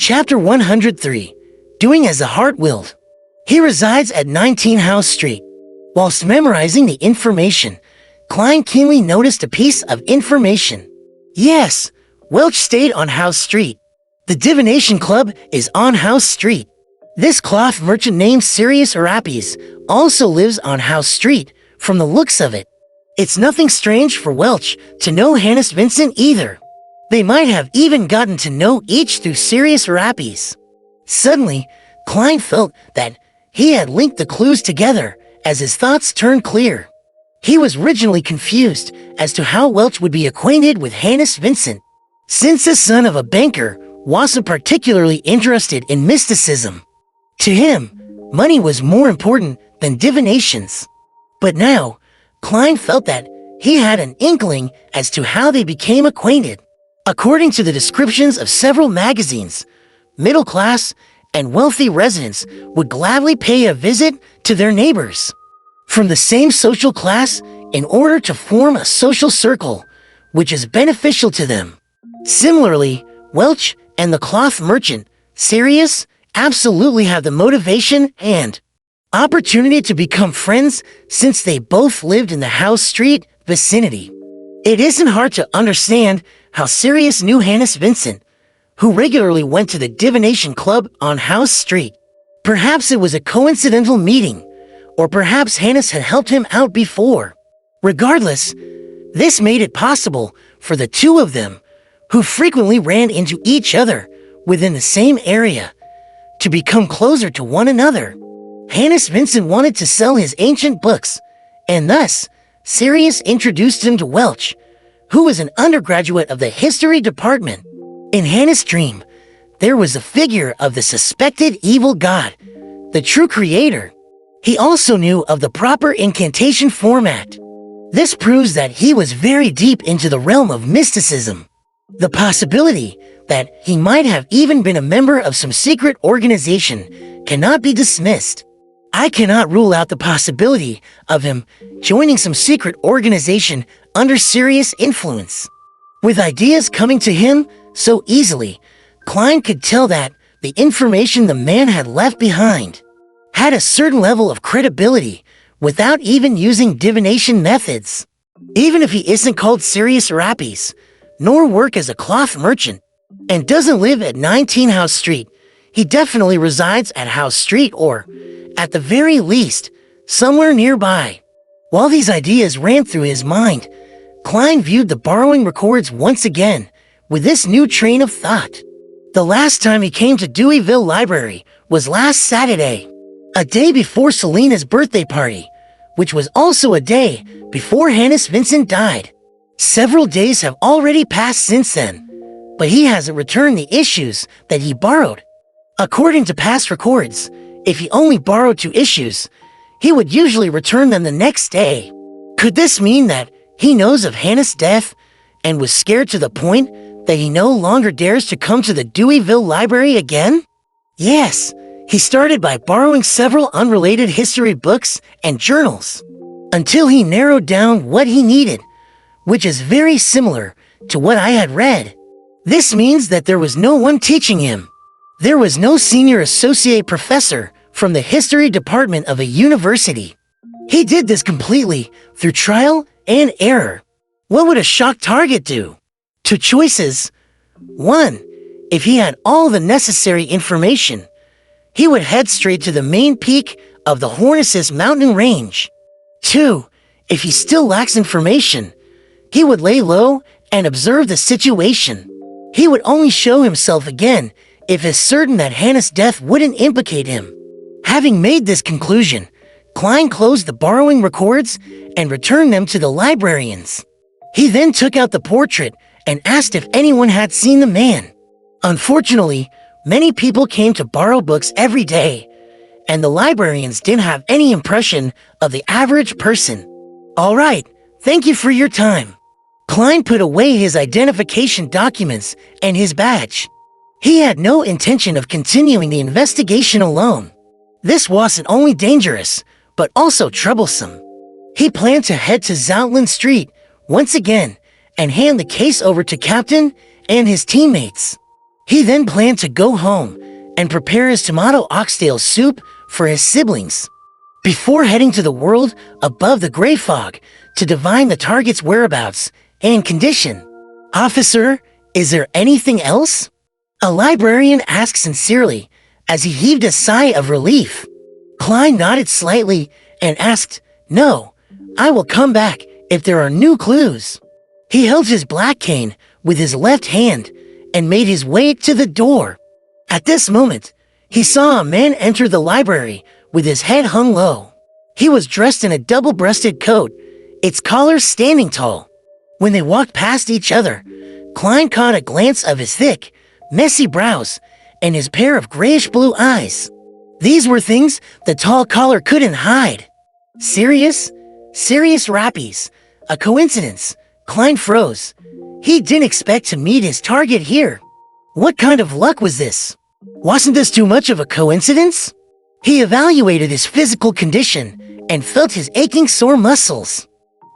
Chapter 103, Doing as the Heart Willed. He resides at 19 House Street. Whilst memorizing the information, Klein keenly noticed a piece of information. Yes, Welch stayed on House Street. The Divination Club is on House Street. This cloth merchant named Sirius Arapes also lives on House Street, from the looks of it. It's nothing strange for Welch to know Hannes Vincent either. They might have even gotten to know each through Sirius Arapes. Suddenly, Klein felt that he had linked the clues together as his thoughts turned clear. He was originally confused as to how Welch would be acquainted with Hannes Vincent. Since the son of a banker wasn't particularly interested in mysticism. To him, money was more important than divinations. But now, Klein felt that he had an inkling as to how they became acquainted. According to the descriptions of several magazines, middle-class and wealthy residents would gladly pay a visit to their neighbors from the same social class in order to form a social circle, which is beneficial to them. Similarly, Welch and the cloth merchant, Sirius, absolutely have the motivation and opportunity to become friends since they both lived in the House Street vicinity. It isn't hard to understand how Sirius knew Hannes Vincent, who regularly went to the Divination Club on House Street. Perhaps it was a coincidental meeting, or perhaps Hannes had helped him out before. Regardless, this made it possible for the two of them, who frequently ran into each other within the same area, to become closer to one another. Hannes Vincent wanted to sell his ancient books, and thus, Sirius introduced him to Welch, who was an undergraduate of the history department. In Hannes' dream, there was a figure of the suspected evil god, the true creator. He also knew of the proper incantation format. This proves that he was very deep into the realm of mysticism. The possibility that he might have even been a member of some secret organization cannot be dismissed. I cannot rule out the possibility of him joining some secret organization under Sirius influence. With ideas coming to him so easily, Klein could tell that the information the man had left behind had a certain level of credibility without even using divination methods. Even if he isn't called Sirius Arapes, nor work as a cloth merchant, and doesn't live at 19 House Street, he definitely resides at House Street or, at the very least, somewhere nearby. While these ideas ran through his mind, Klein viewed the borrowing records once again with this new train of thought. The last time he came to Deweyville Library was last Saturday, a day before Selena's birthday party, which was also a day before Hannes Vincent died. Several days have already passed since then, but he hasn't returned the issues that he borrowed. According to past records, if he only borrowed 2 issues, he would usually return them the next day. Could this mean that he knows of Hannes' death and was scared to the point that he no longer dares to come to the Deweyville Library again? Yes, he started by borrowing several unrelated history books and journals until he narrowed down what he needed, which is very similar to what I had read. This means that there was no one teaching him. There was no senior associate professor from the history department of a university. He did this completely through trial and error. What would a shock target do? 2 choices. 1. If he had all the necessary information, he would head straight to the main peak of the Hornices mountain range. 2. If he still lacks information, he would lay low and observe the situation. He would only show himself again if it's certain that Hannes' death wouldn't implicate him. Having made this conclusion, Klein closed the borrowing records and returned them to the librarians. He then took out the portrait and asked if anyone had seen the man. Unfortunately, many people came to borrow books every day, and the librarians didn't have any impression of the average person. All right, thank you for your time. Klein put away his identification documents and his badge. He had no intention of continuing the investigation alone. This wasn't only dangerous, but also troublesome. He planned to head to Zoutland Street once again and hand the case over to Captain and his teammates. He then planned to go home and prepare his tomato oxtail soup for his siblings, before heading to the world above the gray fog to divine the target's whereabouts and condition. "Officer, is there anything else?" a librarian asked sincerely as he heaved a sigh of relief. Klein nodded slightly and asked, "No, I will come back if there are new clues." He held his black cane with his left hand and made his way to the door. At this moment, he saw a man enter the library with his head hung low. He was dressed in a double-breasted coat, its collar standing tall. When they walked past each other, Klein caught a glance of his thick, messy brows and his pair of grayish-blue eyes. These were things the tall collar couldn't hide. Serious rappies. A coincidence. Klein froze. He didn't expect to meet his target here. What kind of luck was this? Wasn't this too much of a coincidence? He evaluated his physical condition and felt his aching sore muscles.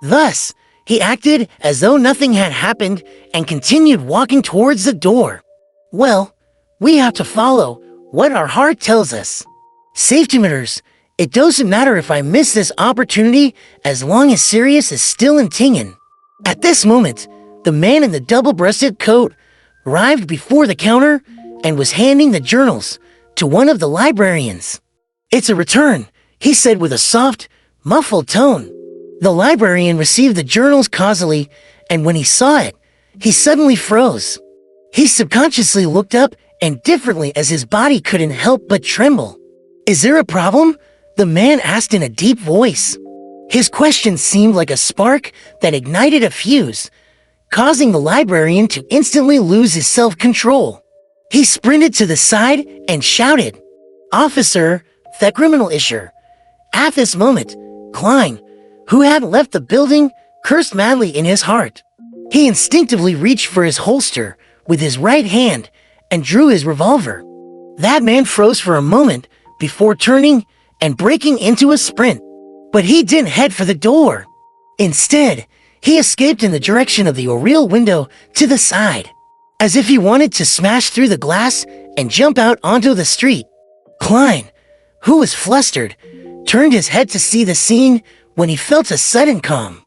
Thus, he acted as though nothing had happened and continued walking towards the door. Well, we have to follow what our heart tells us. Safety matters. It doesn't matter if I miss this opportunity as long as Sirius is still in Tingen. At this moment, the man in the double-breasted coat arrived before the counter and was handing the journals to one of the librarians. "It's a return," he said with a soft, muffled tone. The librarian received the journals causally, and when he saw it, he suddenly froze. He subconsciously looked up and differently as his body couldn't help but tremble. "Is there a problem?" the man asked in a deep voice. His question seemed like a spark that ignited a fuse, causing the librarian to instantly lose his self-control. He sprinted to the side and shouted, "Officer, the criminal issue." At this moment, Klein, who had left the building, cursed madly in his heart. He instinctively reached for his holster with his right hand and drew his revolver. That man froze for a moment before turning and breaking into a sprint. But he didn't head for the door. Instead, he escaped in the direction of the oriel window to the side, as if he wanted to smash through the glass and jump out onto the street. Klein, who was flustered, turned his head to see the scene when he felt a sudden calm.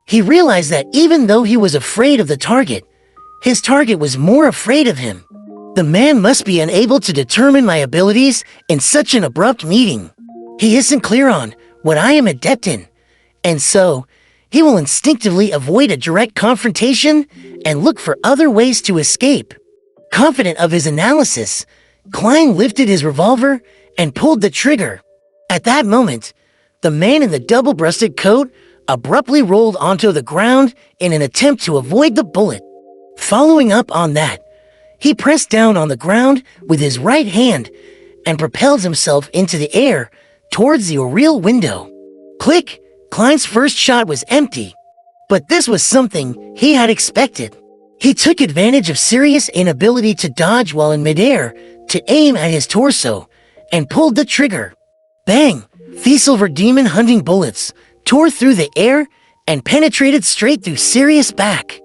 He realized that even though he was afraid of the target, his target was more afraid of him. The man must be unable to determine my abilities in such an abrupt meeting. He isn't clear on what I am adept in, and so he will instinctively avoid a direct confrontation and look for other ways to escape. Confident of his analysis, Klein lifted his revolver and pulled the trigger. At that moment, the man in the double-breasted coat abruptly rolled onto the ground in an attempt to avoid the bullet. Following up on that, he pressed down on the ground with his right hand and propelled himself into the air towards the oriel window. Click! Klein's first shot was empty, but this was something he had expected. He took advantage of Sirius' inability to dodge while in midair to aim at his torso and pulled the trigger. Bang! The silver demon hunting bullets tore through the air and penetrated straight through Sirius' back.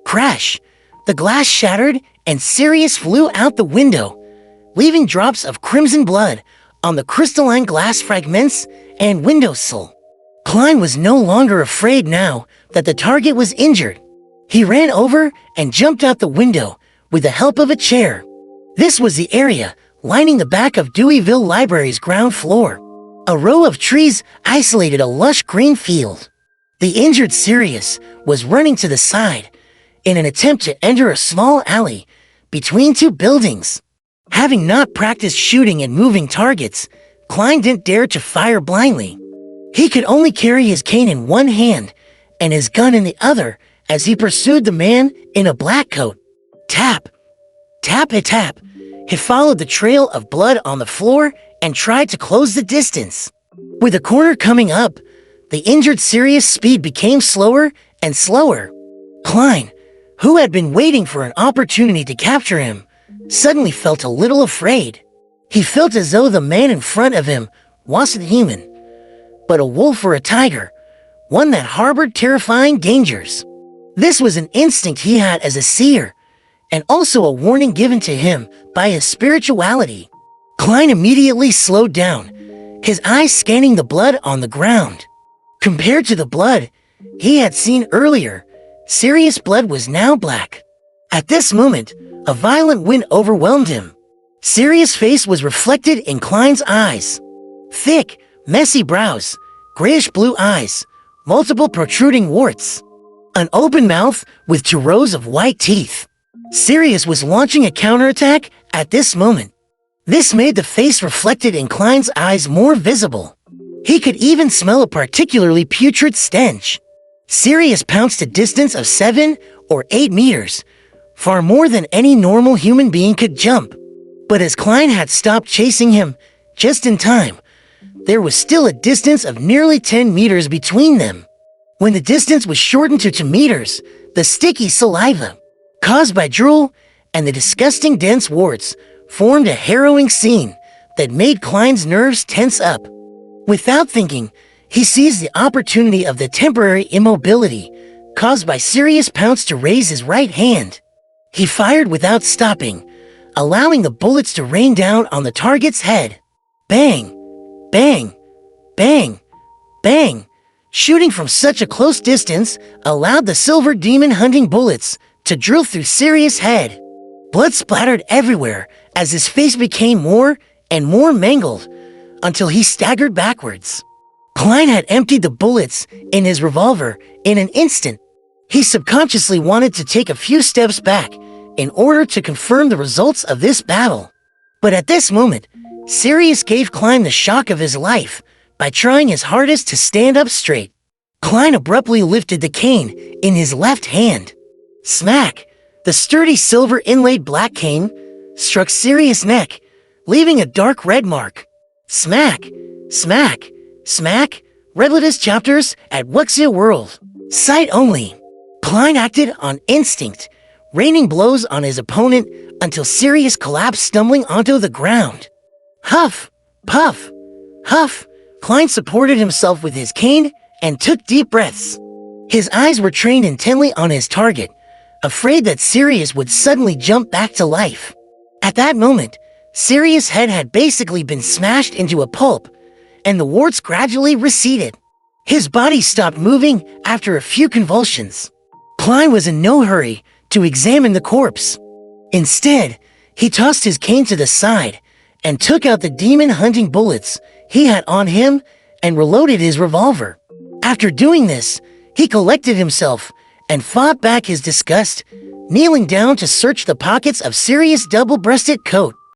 Crash! The glass shattered and Sirius flew out the window, leaving drops of crimson blood on the crystalline glass fragments and windowsill. Klein was no longer afraid now that the target was injured. He ran over and jumped out the window with the help of a chair. This was the area lining the back of Deweyville Library's ground floor. A row of trees isolated a lush green field. The injured Sirius was running to the side in an attempt to enter a small alley between two buildings. Having not practiced shooting and moving targets, Klein didn't dare to fire blindly. He could only carry his cane in one hand and his gun in the other as he pursued the man in a black coat. Tap! Tap-a-tap! He followed the trail of blood on the floor and tried to close the distance. With the corner coming up, the injured Sirius' speed became slower and slower. Klein, who had been waiting for an opportunity to capture him, suddenly felt a little afraid. He felt as though the man in front of him wasn't human, but a wolf or a tiger, one that harbored terrifying dangers. This was an instinct he had as a seer, and also a warning given to him by his spirituality. Klein immediately slowed down, his eyes scanning the blood on the ground. Compared to the blood he had seen earlier, Sirius' blood was now black. At this moment, a violent wind overwhelmed him. Sirius' face was reflected in Klein's eyes. Thick, messy brows, grayish-blue eyes, multiple protruding warts, an open mouth with 2 rows of white teeth. Sirius was launching a counterattack at this moment. This made the face reflected in Klein's eyes more visible. He could even smell a particularly putrid stench. Sirius pounced a distance of 7 or 8 meters, far more than any normal human being could jump. But as Klein had stopped chasing him just in time, there was still a distance of nearly 10 meters between them. When the distance was shortened to 2 meters, the sticky saliva, caused by drool, and the disgusting dense warts formed a harrowing scene that made Klein's nerves tense up. Without thinking, he seized the opportunity of the temporary immobility caused by Sirius' pounce to raise his right hand. He fired without stopping, allowing the bullets to rain down on the target's head. Bang! Bang! Bang! Bang! Shooting from such a close distance allowed the silver demon hunting bullets to drill through Sirius' head. Blood splattered everywhere as his face became more and more mangled until he staggered backwards. Klein had emptied the bullets in his revolver in an instant. He subconsciously wanted to take a few steps back in order to confirm the results of this battle. But at this moment, Sirius gave Klein the shock of his life by trying his hardest to stand up straight. Klein abruptly lifted the cane in his left hand. Smack! The sturdy silver inlaid black cane struck Sirius' neck, leaving a dark red mark. Smack! Smack! Smack! Read latest chapters at Wuxia World. Sight only. Klein acted on instinct, raining blows on his opponent until Sirius collapsed, stumbling onto the ground. Huff! Puff! Huff! Klein supported himself with his cane and took deep breaths. His eyes were trained intently on his target, afraid that Sirius would suddenly jump back to life. At that moment, Sirius' head had basically been smashed into a pulp, and the warts gradually receded. His body stopped moving after a few convulsions. Klein was in no hurry to examine the corpse. Instead, he tossed his cane to the side and took out the demon hunting bullets he had on him and reloaded his revolver. After doing this, he collected himself and fought back his disgust, kneeling down to search the pockets of Sirius' double-breasted coat.